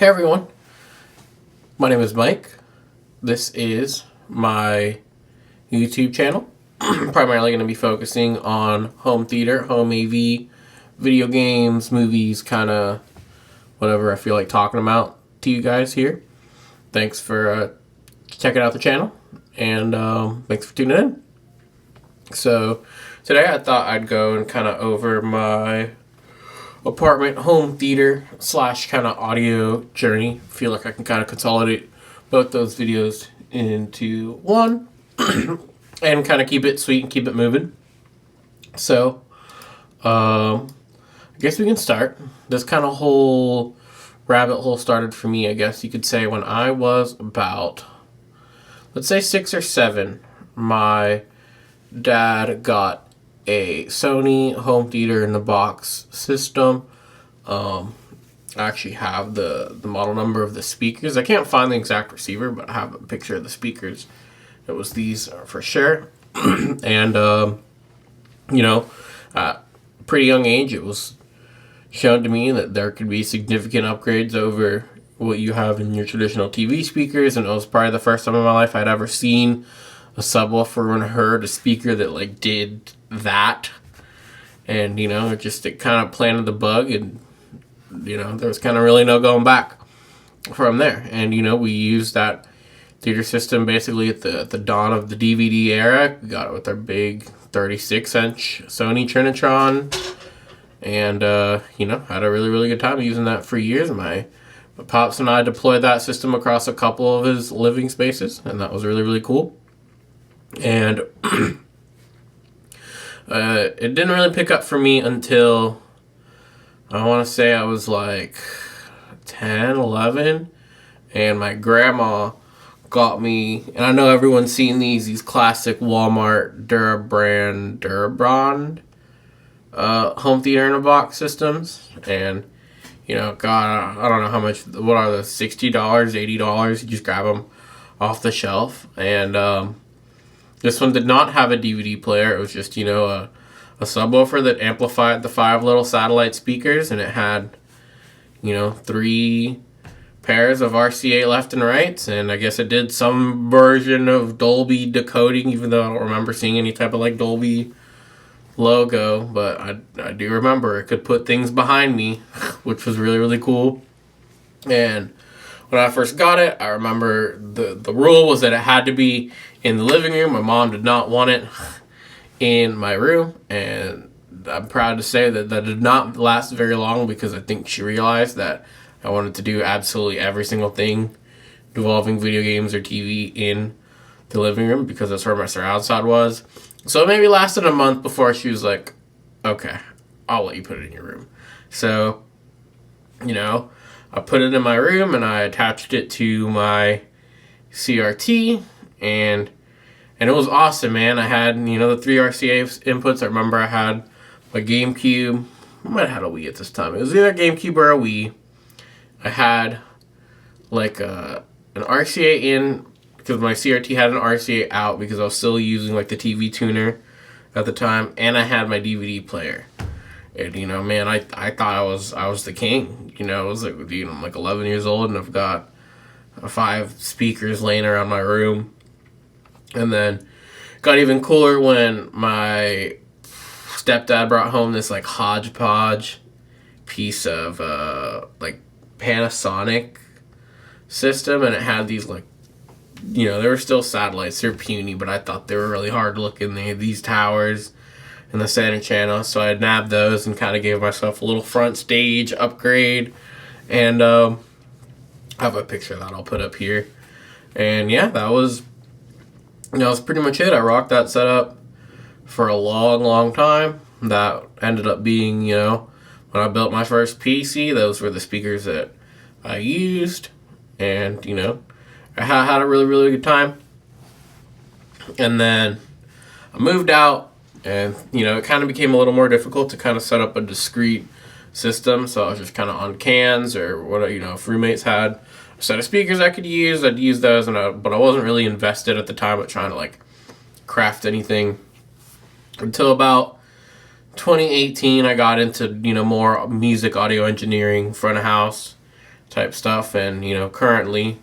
Hey everyone, my name is Mike. This is my YouTube channel. Primarily going to be focusing on home theater, home AV, video games, movies, kind of whatever I feel like talking about to you guys here. Thanks for checking out the channel, and thanks for tuning in. So today I thought I'd go and kind of over my apartment home theater / kind of audio journey. Feel like I can kind of consolidate both those videos into one and kind of keep it sweet and keep it moving. So I guess we can start. This kind of whole rabbit hole started for me, I guess you could say, when I was about, let's say, 6 or 7. My dad got a Sony home theater in the box system. I actually have the model number of the speakers. I can't find the exact receiver, but I have a picture of the speakers. It was these for sure. And at a pretty young age, it was shown to me that there could be significant upgrades over what you have in your traditional TV speakers, and it was probably the first time in my life I'd ever seen a subwoofer and heard a speaker that did that. And it kind of planted the bug, and there was kind of really no going back from there. And we used that theater system basically at the dawn of the DVD era. We got it with our big 36-inch Sony Trinitron, and had a really good time using that for years. My pops and I deployed that system across a couple of his living spaces, and that was really cool. And it didn't really pick up for me until, I want to say I was like 10, 11, and my grandma got me, and I know everyone's seen these classic Walmart Durabond home theater in a box systems. And God, I don't know how much, what are those, $60, $80? You just grab them off the shelf. And this one did not have a DVD player. It was just, a subwoofer that amplified the 5 little satellite speakers, and it had, 3 pairs of RCA left and rights, and I guess it did some version of Dolby decoding, even though I don't remember seeing any type of Dolby logo, but I do remember it could put things behind me, which was really cool. And when I first got it, I remember the rule was that it had to be in the living room. My mom did not want it in my room, and I'm proud to say that did not last very long, because I think she realized that I wanted to do absolutely every single thing involving video games or TV in the living room, because that's where my surround sound was. So it maybe lasted a month before she was like, okay, I'll let you put it in your room. So, I put it in my room, and I attached it to my CRT, and it was awesome, man. I had, the 3 RCA inputs. I remember I had my GameCube. I might have had a Wii at this time. It was either a GameCube or a Wii. I had an RCA in, because my CRT had an RCA out, because I was still using the TV tuner at the time, and I had my DVD player. And man, I thought I was the king. I was I'm 11 years old, and I've got 5 speakers laying around my room. And then got even cooler when my stepdad brought home this hodgepodge piece of Panasonic system, and it had these they were still satellites. They're puny, but I thought they were really hard looking. They had these towers in the center channel, so I nabbed those and kind of gave myself a little front stage upgrade. And I have a picture that I'll put up here. And yeah, that was pretty much it. I rocked that setup for a long time. That ended up being, when I built my first PC, those were the speakers that I used. And, I had a really good time. And then I moved out, and, it kind of became a little more difficult to kind of set up a discrete system. So I was just kind of on cans, or what, if roommates had a set of speakers I could use, I'd use those. But I wasn't really invested at the time at trying to craft anything until about 2018. I got into more music audio engineering, front of house type stuff. And, you know, currently,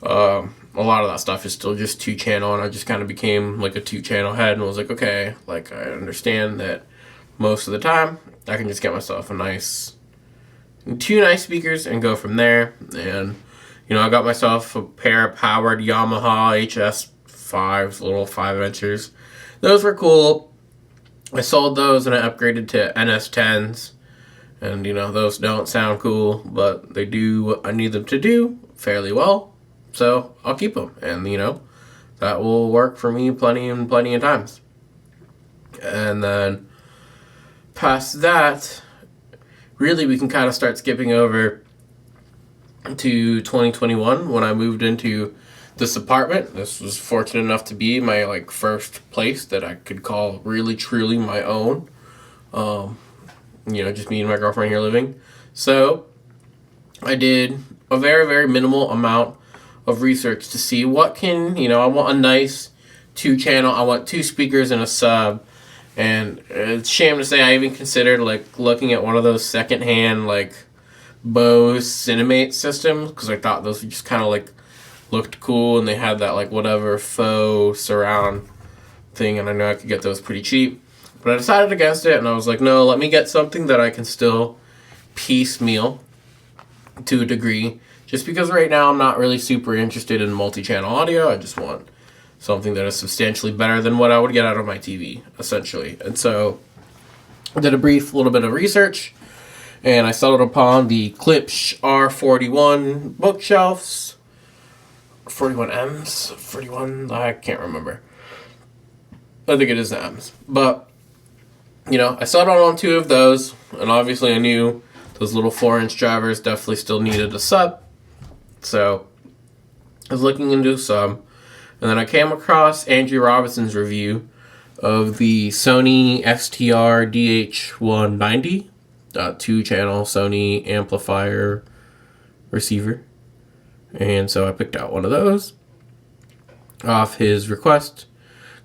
a lot of that stuff is still just 2-channel, and I just kind of became like a 2-channel head and was like, okay, like I understand that most of the time I can just get myself two nice speakers and go from there. And, you know, I got myself a pair of powered Yamaha HS5s, little 5-inchers. Those were cool. I sold those and I upgraded to NS10s. And, you know, those don't sound cool, but they do what I need them to do fairly well. So I'll keep them, and, you know, that will work for me plenty of times. And then past that, really we can kind of start skipping over to 2021 when I moved into this apartment. This was fortunate enough to be my like first place that I could call really truly my own. You know, just me and my girlfriend here living. So I did a very, very minimal amount of research to see what can, you know, I want a nice 2-channel, I want 2 speakers and a sub. And it's a shame to say I even considered like looking at one of those secondhand like Bose Cinemate systems, because I thought those just kind of like looked cool, and they had that like whatever faux surround thing, and I know I could get those pretty cheap. But I decided against it, and I was like, no, let me get something that I can still piecemeal to a degree. Just because right now I'm not really super interested in multi-channel audio. I just want something that is substantially better than what I would get out of my TV, essentially. And so I did a brief little bit of research, and I settled upon the Klipsch R41 bookshelves. 41Ms? 41? I can't remember. I think it is the M's. But, you know, I settled on 2 of those, and obviously I knew those little 4-inch drivers definitely still needed a sub. So I was looking into some, and then I came across Andrew Robinson's review of the Sony STR DH190, 2-channel Sony amplifier receiver. And so I picked out one of those off his request.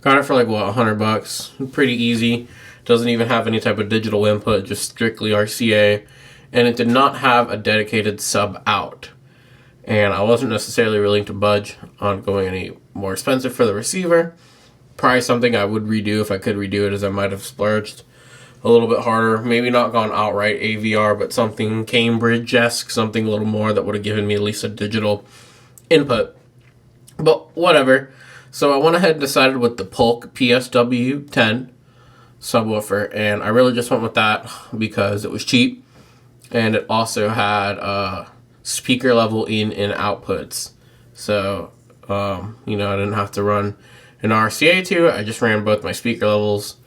Got it for like, what, $100? Pretty easy. Doesn't even have any type of digital input, just strictly RCA. And it did not have a dedicated sub out. And I wasn't necessarily willing to budge on going any more expensive for the receiver. Probably something I would redo if I could redo it, as I might have splurged a little bit harder. Maybe not gone outright AVR, but something Cambridge-esque, something a little more that would have given me at least a digital input. But whatever. So I went ahead and decided with the Polk PSW10 subwoofer, and I really just went with that because it was cheap, and it also had speaker level in and outputs. So, you know, I didn't have to run an RCA to it. I just ran both my speaker levels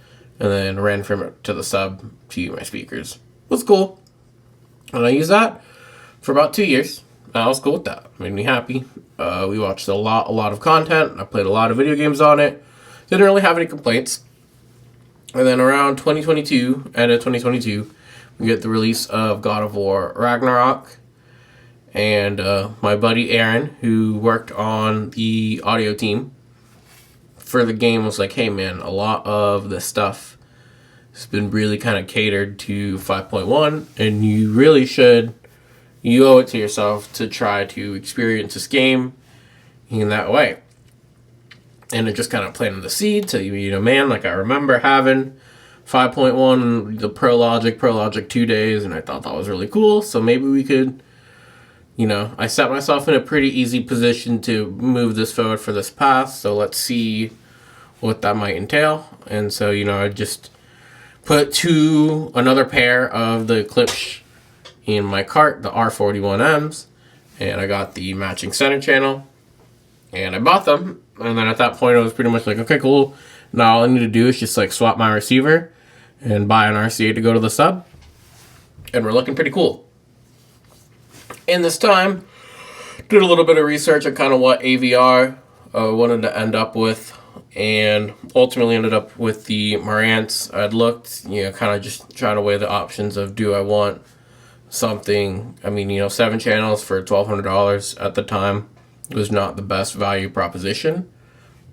and then ran from it to the sub to my speakers. It was cool. And I used that for about 2 years. I was cool with that. Made me happy. We watched a lot of content. I played a lot of video games on it. Didn't really have any complaints. And then around 2022, end of 2022, we get the release of God of War Ragnarok. And my buddy Aaron, who worked on the audio team for the game, was like, hey man, a lot of the stuff has been really kind of catered to 5.1, and you really should, you owe it to yourself to try to experience this game in that way. And it just kind of planted the seed to, you know, man, like I remember having 5.1, the Pro Logic 2 days, and I thought that was really cool, so maybe we could, you know, I set myself in a pretty easy position to move this forward for this path, so let's see what that might entail. And so, you know, I just put another pair of the Klipsch in my cart, the R41Ms, and I got the matching center channel, and I bought them. And then at that point, I was pretty much like, okay, cool. Now all I need to do is just like swap my receiver and buy an RCA to go to the sub, and we're looking pretty cool. In this time, did a little bit of research on kind of what AVR wanted to end up with, and ultimately ended up with the Marantz. I'd looked, you know, kind of just trying to weigh the options of, do I want something, I mean, you know, 7 channels for $1,200 at the time was not the best value proposition,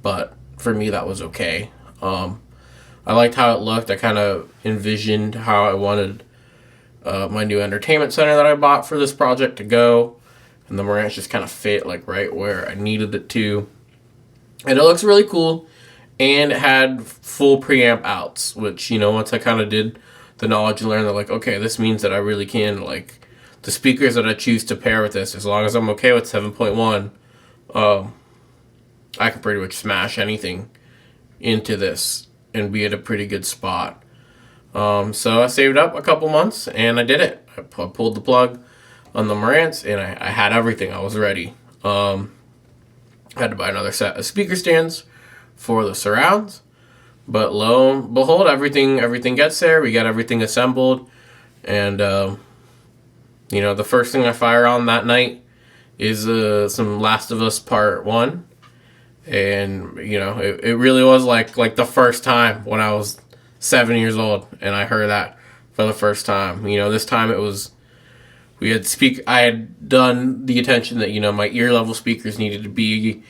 but for me that was okay. I liked how it looked. I kind of envisioned how I wanted my new entertainment center that I bought for this project to go. And the Marantz just kind of fit like right where I needed it to. And it looks really cool. And it had full preamp outs, which, you know, once I kind of did the knowledge and learn that, like, okay, this means that I really can, like, the speakers that I choose to pair with this, as long as I'm okay with 7.1, I can pretty much smash anything into this and be at a pretty good spot. So I saved up a couple months and I did it. I pulled the plug on the Marantz and I had everything. I was ready. I had to buy another set of speaker stands for the surrounds, but lo and behold, everything gets there. We got everything assembled, and you know, the first thing I fire on that night is some Last of Us Part 1, and you know, it really was like the first time when I was 7 years old and I heard that for the first time. You know, this time it was, I had done the attention that, you know, my ear level speakers needed to be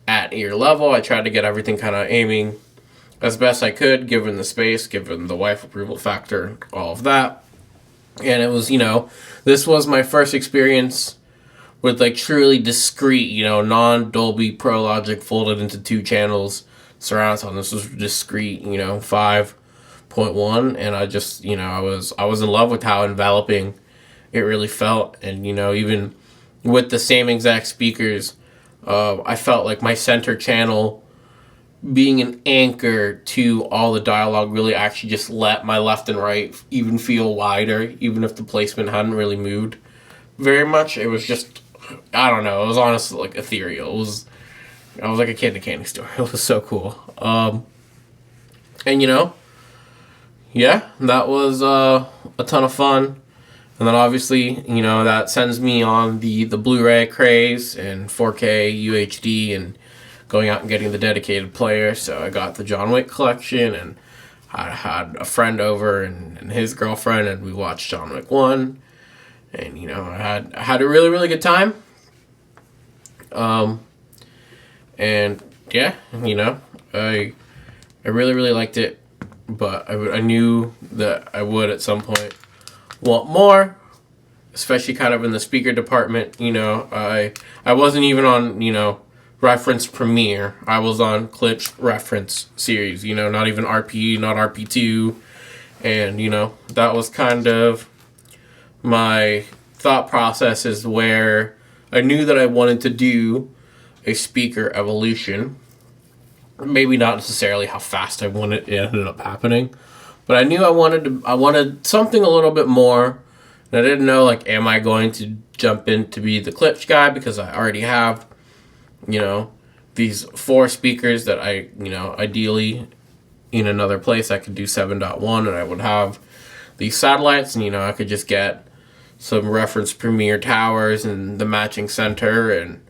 at ear level. I tried to get everything kind of aiming as best I could, given the space, given the wife approval factor, all of that. And it was, you know, this was my first experience with like truly discrete, you know, non-Dolby Pro Logic folded into 2 channels surround sound. This was discrete, you know, 5.1, and I just, you know, I was in love with how enveloping it really felt. And, you know, even with the same exact speakers, I felt like my center channel being an anchor to all the dialogue really actually just let my left and right even feel wider, even if the placement hadn't really moved very much. It was just, I don't know, it was honestly like ethereal. I was like a kid in a candy store. It was so cool. And you know, yeah, that was a ton of fun. And then obviously, you know, that sends me on the Blu-ray craze and 4K UHD and going out and getting the dedicated player. So I got the John Wick collection, and I had a friend over and his girlfriend, and we watched John Wick 1. And, you know, I had a really, really good time. And yeah, you know, I really, really liked it, but I knew that I would at some point want more, especially kind of in the speaker department. You know, I wasn't even on, you know, Reference Premiere. I was on Klipsch Reference Series, you know, not even RP, not RP2. And, you know, that was kind of my thought process, is where I knew that I wanted to do a speaker evolution. Maybe not necessarily how fast I wanted it ended up happening, but I knew I wanted something a little bit more. And I didn't know, like, am I going to jump in to be the Klipsch guy, because I already have, you know, these 4 speakers that I, you know, ideally in another place I could do 7.1, and I would have these satellites, and, you know, I could just get some Reference Premiere towers and the matching center and,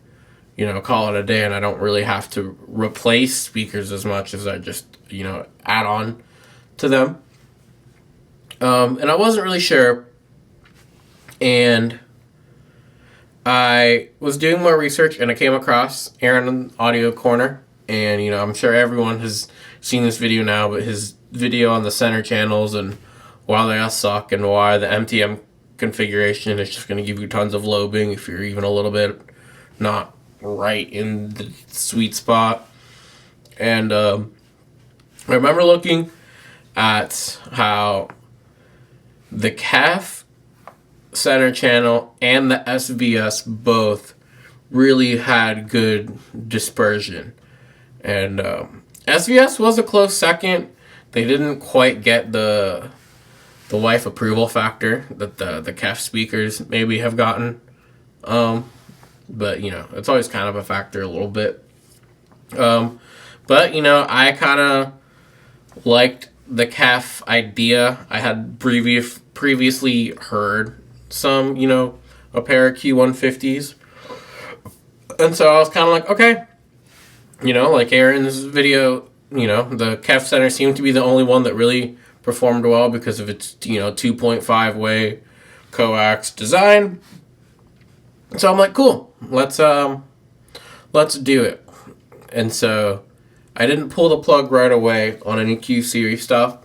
you know, call it a day, and I don't really have to replace speakers as much as I just, you know, add on to them. And I wasn't really sure, and I was doing more research, and I came across Aaron Audio Corner, and, you know, I'm sure everyone has seen this video now, but his video on the center channels and why they all suck and why the MTM configuration is just going to give you tons of lobing if you're even a little bit not right in the sweet spot. And I remember looking at how the KEF center channel and the SVS both really had good dispersion, and SVS was a close second. They didn't quite get the wife approval factor that the KEF speakers maybe have gotten, but you know, it's always kind of a factor a little bit. But you know, I kind of liked the KEF idea. I had previously heard some, you know, a pair of Q150s. And so I was kind of like, okay, you know, like Aaron's video, you know, the KEF Center seemed to be the only one that really performed well because of its, you know, 2.5 way coax design. So I'm like, cool, let's do it. And so I didn't pull the plug right away on any Q series stuff.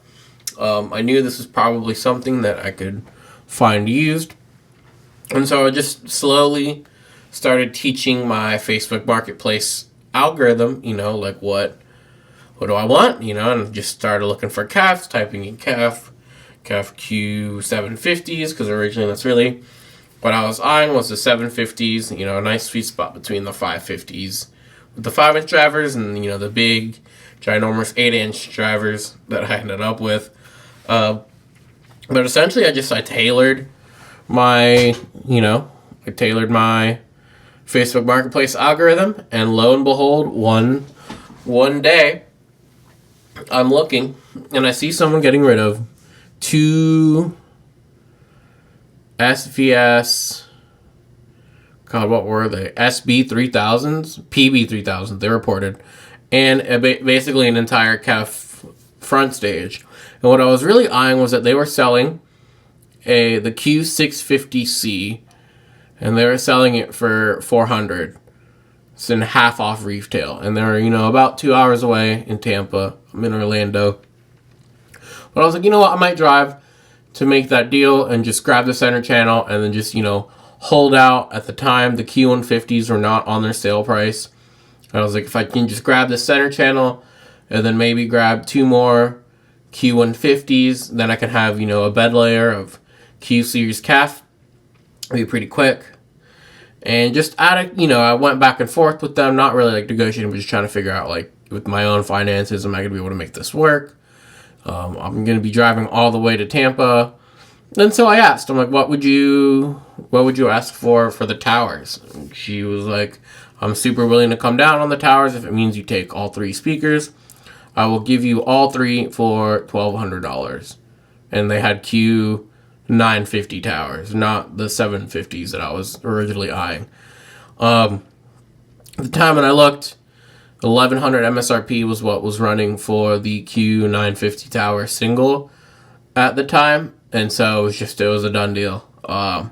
I knew this was probably something that I could find used. And so I just slowly started teaching my Facebook Marketplace algorithm, like what do I want, and just started looking for calves, typing in calf Q750s, because originally that's really what I was eyeing was the 750s, a nice sweet spot between the 550s with the 5-inch drivers and, the big, ginormous 8-inch drivers that I ended up with. But essentially I tailored my, Facebook Marketplace algorithm, and lo and behold, one day I'm looking and I see someone getting rid of 2 SVS, God, what were they? SB3000s? PB3000s, they reported. And basically an entire calf front stage. And what I was really eyeing was that they were selling the Q650C, and they were selling it for $400. It's in half off retail. And they're, about 2 hours away in Tampa. I'm in Orlando. But I was like, you know what? I might drive to make that deal and just grab the center channel and then just, hold out. At the time, the Q150s were not on their sale price. I was like, if I can just grab the center channel and then maybe grab 2 more Q150s, then I can have, a bed layer of Q series calf. It'd be pretty quick. And just I went back and forth with them, not really like negotiating, but just trying to figure out, like, with my own finances, am I going to be able to make this work? I'm going to be driving all the way to Tampa. And so I asked, I'm like, what would you ask for the towers? And she was like, I'm super willing to come down on the towers if it means you take all 3 speakers. I will give you all 3 for $1,200. And they had Q950 towers, not the 750s that I was originally eyeing. At the time when I looked, 1,100 MSRP was what was running for the Q950 tower single at the time, and so it was a done deal. I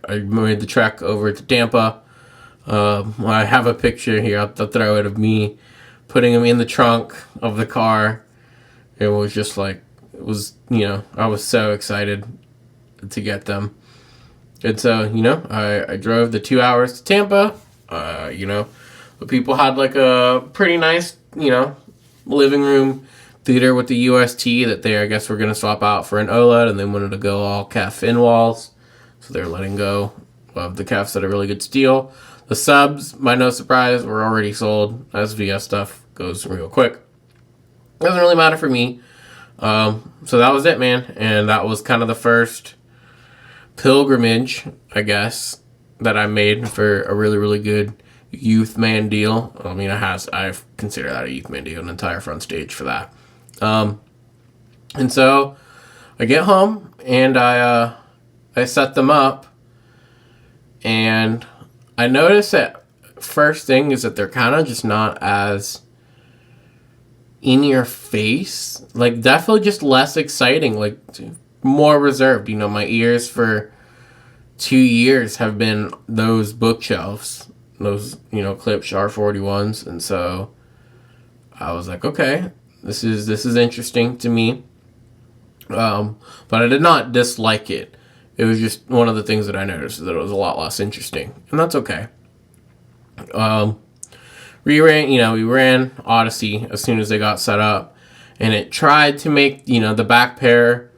made the trek over to Tampa. I have a picture here. I'll throw it of me putting them in the trunk of the car. It was just like, I was so excited to get them. And so, I drove the 2 hours to Tampa. The people had like a pretty nice, living room theater with the UST that they, I guess, were going to swap out for an OLED, and they wanted to go all calf fin walls. So they're letting go of the calves at a really good steal. The subs, by no surprise, were already sold. SVS stuff goes real quick. Doesn't really matter for me. So that was it, man. And that was kind of the first pilgrimage, I guess, that I made for a really, really good youth man deal. I mean, I consider that a youth man deal, an entire front stage for that. And so I get home and I set them up, and I notice that first thing is that they're kind of just not as in your face, like definitely just less exciting, like more reserved. My ears for 2 years have been those bookshelves, those, Klipsch R41s. And so I was like, okay, this is interesting to me. But I did not dislike it. It was just one of the things that I noticed, that it was a lot less interesting, and that's okay. We ran Odyssey as soon as they got set up, and it tried to make, the back pair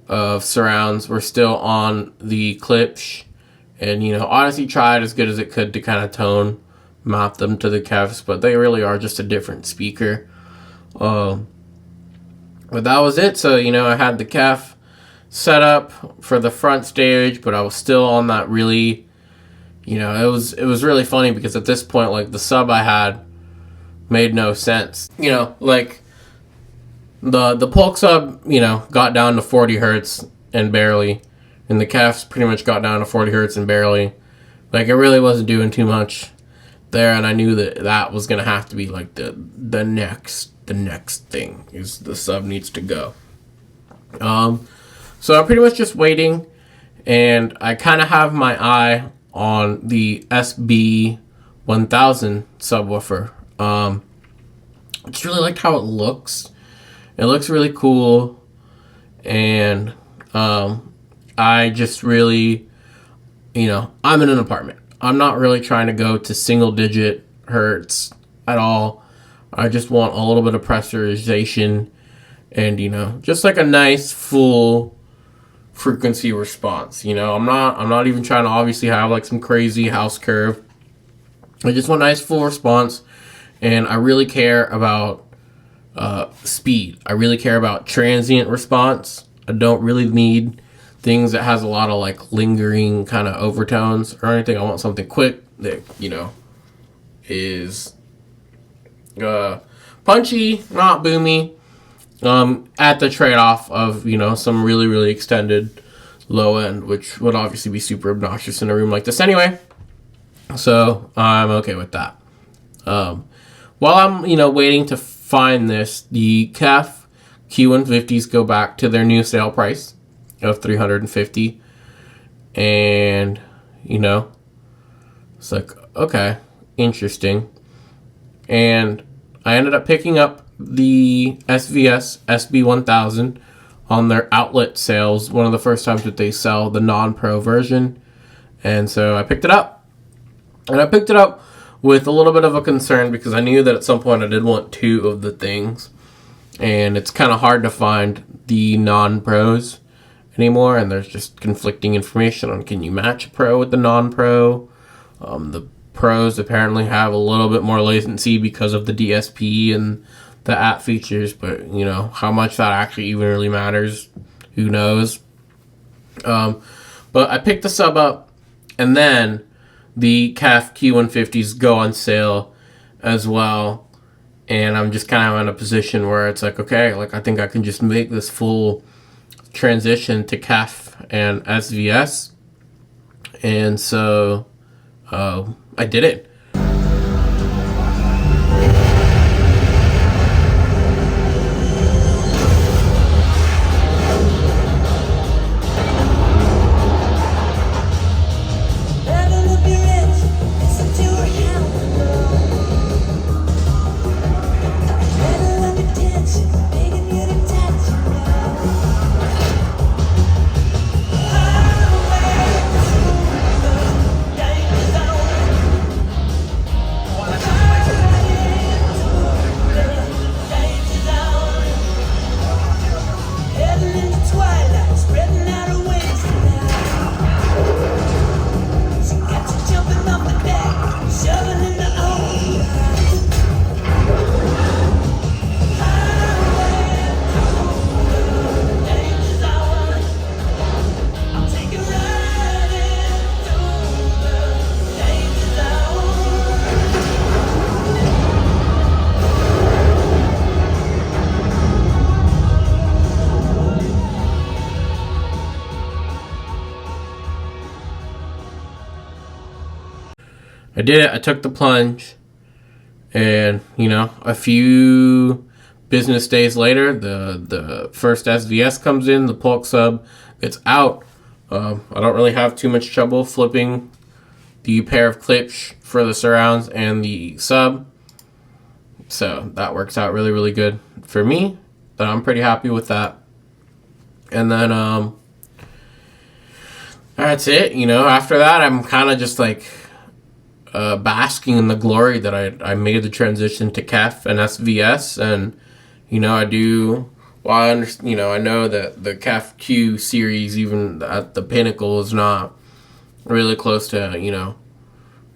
of surrounds were still on the Klipsch, and, Odyssey tried as good as it could to kind of tone map them to the Kevs, but they really are just a different speaker. But that was it. So, I had the Kef set up for the front stage, but I was still on that really, it was really funny because at this point, like, the sub I had made no sense. Like, the Polk sub, got down to 40 hertz and barely, and the Kefs pretty much got down to 40 hertz and barely. Like, it really wasn't doing too much there, and I knew that was going to have to be, like, the next thing, is the sub needs to go. So I'm pretty much just waiting, and I kind of have my eye on the SB1000 subwoofer. I just really liked how it looks. It looks really cool, and I just really, I'm in an apartment. I'm not really trying to go to single digit hertz at all. I just want a little bit of pressurization and, just like a nice full frequency response. I'm not even trying to obviously have like some crazy house curve. I just want a nice full response, and I really care about speed. I really care about transient response. I don't really need things that has a lot of like lingering kind of overtones or anything. I want something quick that is punchy, not boomy, at the trade-off of some really, really extended low end, which would obviously be super obnoxious in a room like this anyway. So I'm okay with that. While I'm waiting to find this, the KEF Q150s go back to their new sale price of $350, and it's like, okay, interesting. And I ended up picking up the SVS SB1000 on their outlet sales, one of the first times that they sell the non-pro version. And so I picked it up. And I picked it up with a little bit of a concern because I knew that at some point I did want two of the things. And it's kind of hard to find the non-pros anymore. And there's just conflicting information on, can you match a pro with the non-pro? The pros apparently have a little bit more latency because of the DSP and the app features, but how much that actually even really matters, who knows. But I picked the sub up, and then the KEF Q150s go on sale as well, and I'm just kind of in a position where it's like, okay, like I think I can just make this full transition to KEF and SVS, and so I did it. I did it. I took the plunge, and a few business days later, the first SVS comes in, the Polk sub gets out. I don't really have too much trouble flipping the pair of clips for the surrounds and the sub, so that works out really, really good for me. But I'm pretty happy with that. And then that's it. After that, I'm kind of just like basking in the glory that I made the transition to KEF and SVS, and I do. Well, I know that the KEF Q series, even at the pinnacle, is not really close to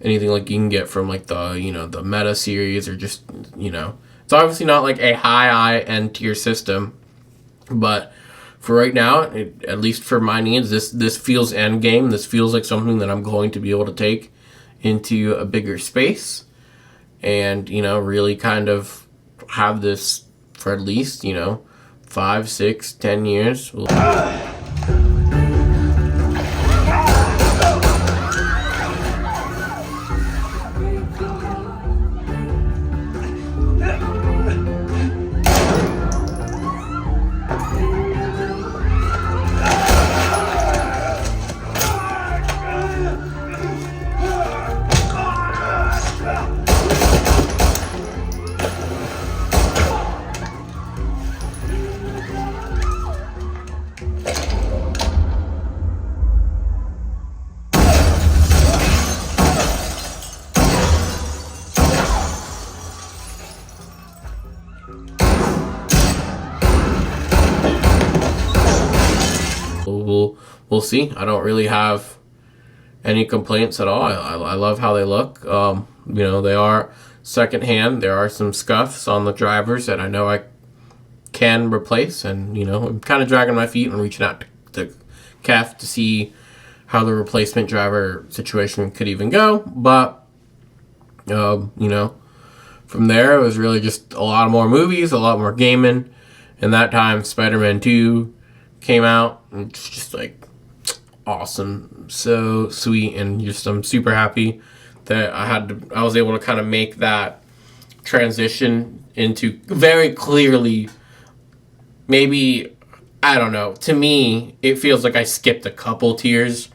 anything like you can get from like the the Meta series, or just it's obviously not like a high end tier system, but for right now, at least for my needs, this feels end game. This feels like something that I'm going to be able to take into a bigger space, and really kind of have this for at least 5, 6, 10 years. we'll see. I don't really have any complaints at all. I love how they look. They are secondhand. There are some scuffs on the drivers that I know I can replace, and I'm kind of dragging my feet and reaching out to CAF to see how the replacement driver situation could even go. But from there, it was really just a lot more movies, a lot more gaming. And that time, Spider-Man 2 came out. It's just like awesome, so sweet, and just I'm super happy that I was able to kind of make that transition into very clearly. Maybe, I don't know. To me, it feels like I skipped a couple tiers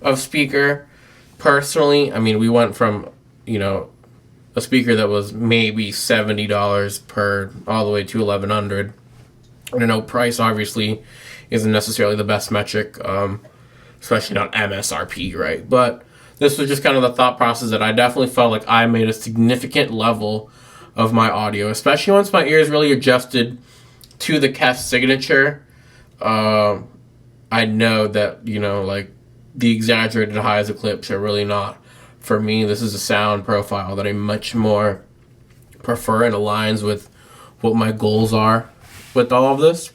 of speaker. Personally, I mean, we went from a speaker that was maybe $70 per all the way to $1,100. And I know price obviously isn't necessarily the best metric, especially not MSRP, right? But this was just kind of the thought process that I definitely felt like I made a significant level of my audio, especially once my ears really adjusted to the KEF signature. I know that, like the exaggerated highs of clips are really not for me. This is a sound profile that I much more prefer and aligns with what my goals are with all of this.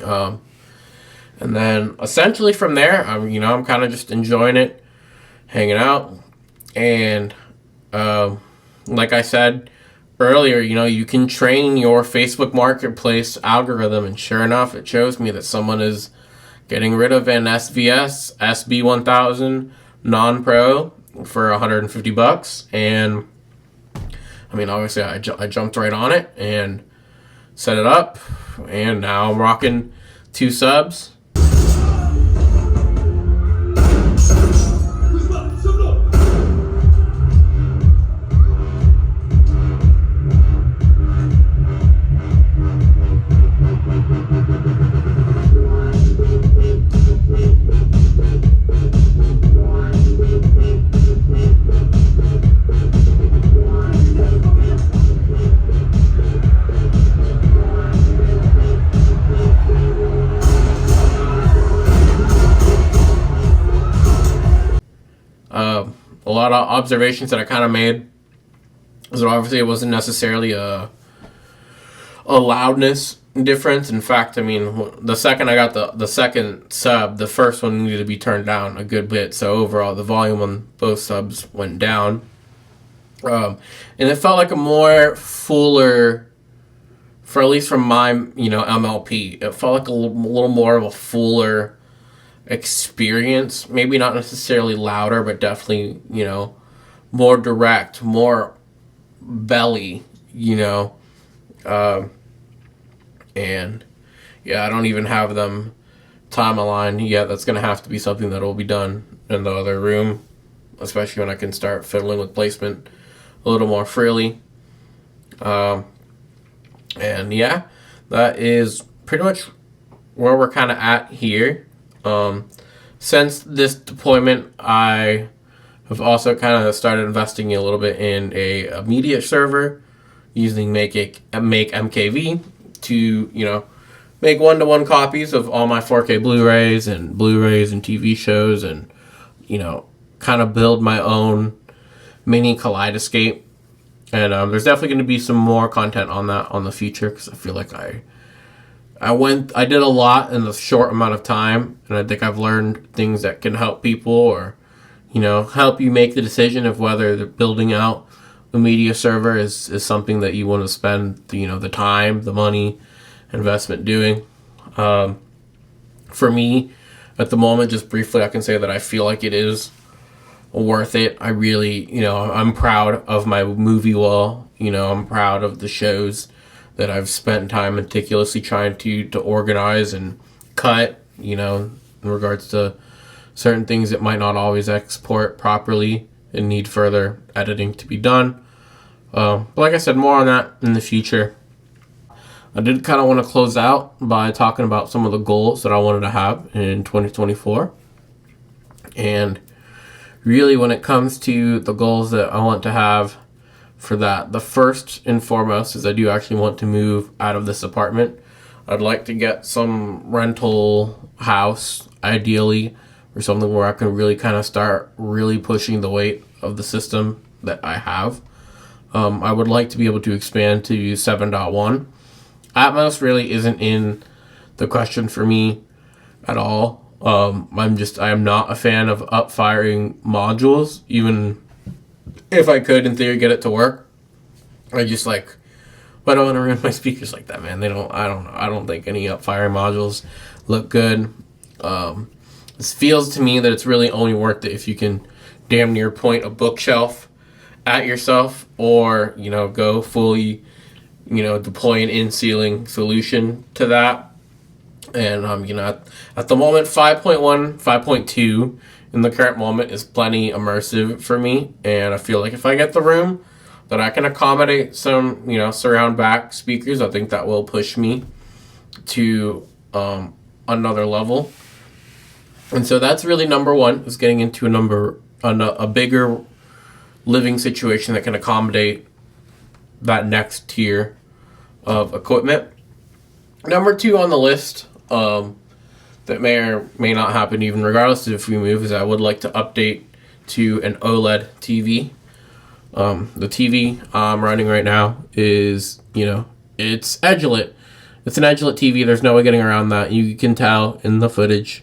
And then essentially from there, I'm kind of just enjoying it, hanging out. And like I said earlier, you can train your Facebook Marketplace algorithm, and sure enough, it shows me that someone is getting rid of an SVS SB1000 non-pro for $150. And obviously I jumped right on it and set it up, and now I'm rocking 2 subs. A lot of observations that I kind of made is that obviously it wasn't necessarily a loudness difference. In fact, the second I got the second sub, the first one needed to be turned down a good bit. So overall, the volume on both subs went down. And it felt like a more fuller, for at least from my, MLP, it felt like a little more of a fuller experience. Maybe not necessarily louder, but definitely, more direct, more belly, and yeah, I don't even have them time aligned yet. That's going to have to be something that will be done in the other room, especially when I can start fiddling with placement a little more freely. And yeah, that is pretty much where we're kind of at here. Since this deployment, I have also kind of started investing a little bit in a media server using Make MKV to, make 1-to-1 copies of all my 4K Blu-rays and TV shows, and, kind of build my own mini Kaleidoscape. And there's definitely going to be some more content on that on the future, because I feel like I did a lot in a short amount of time, and I think I've learned things that can help people, or, help you make the decision of whether the building out the media server is something that you want to spend, the time, the money, investment doing. For me, at the moment, just briefly, I can say that I feel like it is worth it. I really, I'm proud of my movie wall. I'm proud of the shows that I've spent time meticulously trying to organize and cut, in regards to certain things that might not always export properly and need further editing to be done. But like I said, more on that in the future. I did kind of want to close out by talking about some of the goals that I wanted to have in 2024. And really, when it comes to the goals that I want to have for that, the first and foremost is I do actually want to move out of this apartment. I'd like to get some rental house ideally, or something where I can really kind of start really pushing the weight of the system that I have. I would like to be able to expand to 7.1. Atmos really isn't in the question for me at all. I am not a fan of up-firing modules, even if I could, in theory, get it to work. I just like, I don't want to ruin my speakers like that, man. I don't think any up-firing modules look good. This feels to me that it's really only worth it if you can damn near point a bookshelf at yourself, or, go fully, deploy an in-ceiling solution to that. And, at the moment, 5.1, 5.2 in the current moment is plenty immersive for me. And I feel like if I get the room that I can accommodate some, surround back speakers, I think that will push me to another level. And so that's really number one, is getting into a bigger living situation that can accommodate that next tier of equipment. Number two on the list, that may or may not happen even regardless of if we move, is I would like to update to an OLED TV. The TV I'm running right now is, it's Edgelit. It's an Edgelit TV. There's no way getting around that. You can tell in the footage.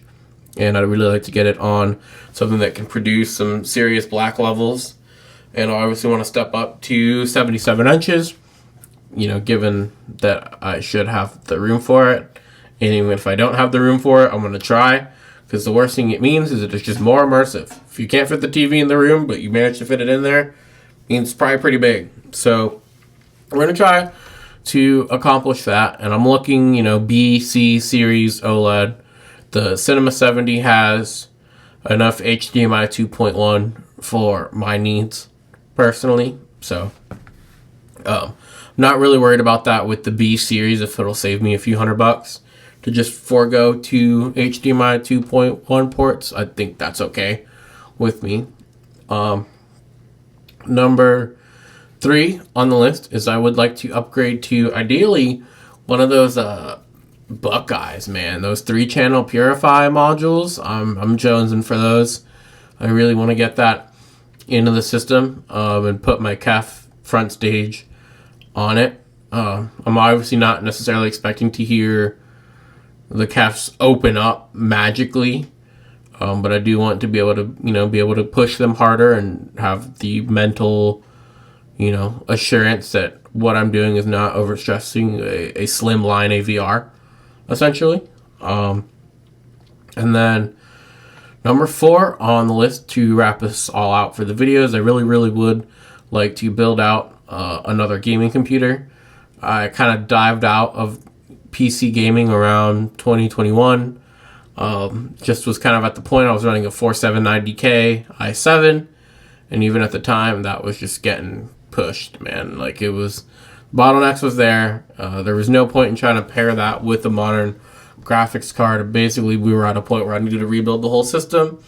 And I'd really like to get it on something that can produce some serious black levels. And I obviously want to step up to 77 inches, given that I should have the room for it. And even if I don't have the room for it, I'm going to try. Because the worst thing it means is that it's just more immersive. If you can't fit the TV in the room, but you manage to fit it in there, it means it's probably pretty big. So we're going to try to accomplish that. And I'm looking, B, C series OLED. The Cinema 70 has enough HDMI 2.1 for my needs, personally. So, not really worried about that with the B series, if it'll save me a few $100 to just forego two HDMI 2.1 ports. I think that's okay with me. Number 3 on the list is I would like to upgrade to, ideally, one of those Buckeyes, man. Those 3-channel Purify modules. I'm jonesing for those. I really want to get that into the system and put my CAF front stage on it. I'm obviously not necessarily expecting to hear the CAFs open up magically, but I do want to be able to push them harder and have the mental, assurance that what I'm doing is not overstressing a slim line AVR. Essentially. And then number 4 on the list to wrap us all out for the videos, I really, really would like to build out another gaming computer. I kind of dived out of PC gaming around 2021. Just was kind of at the point I was running a 4790K i7, and even at the time that was just getting pushed, man. Like, it was, bottlenecks was there. There was no point in trying to pair that with a modern graphics card. Basically, we were at a point where I needed to rebuild the whole system.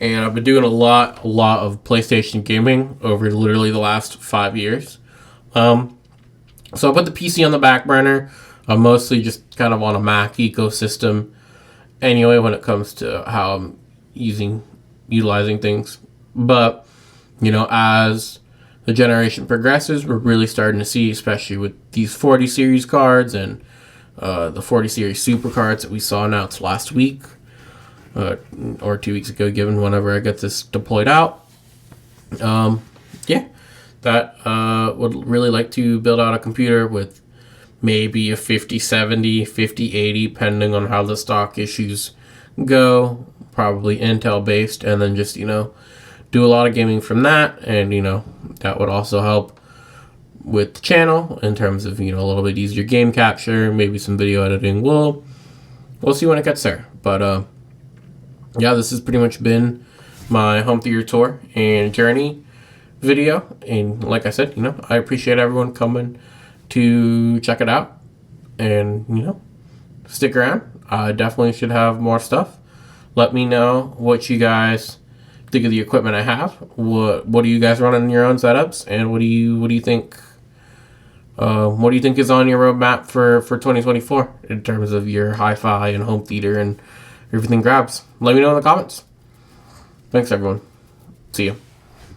And I've been doing a lot of PlayStation gaming over literally the last 5 years. So I put the PC on the back burner. I'm mostly just kind of on a Mac ecosystem anyway when it comes to how I'm utilizing things. But, as the generation progresses, we're really starting to see, especially with these 40 series cards and the 40 series super cards that we saw announced last week or 2 weeks ago, given whenever I get this deployed out. Would really like to build out a computer with maybe a 5070, 5080, depending on how the stock issues go. Probably Intel based, and then just, do a lot of gaming from that, and that would also help with the channel in terms of a little bit easier game capture, maybe some video editing. We'll see when it gets there. But this has pretty much been my home theater tour and journey video, and like I said, I appreciate everyone coming to check it out, and stick around. I definitely should have more stuff. Let me know what you guys think of the equipment I have. What do you guys run in your own setups, and what do you think? What do you think is on your roadmap for 2024 in terms of your hi-fi and home theater and everything grabs. Let me know in the comments. Thanks, everyone. See you.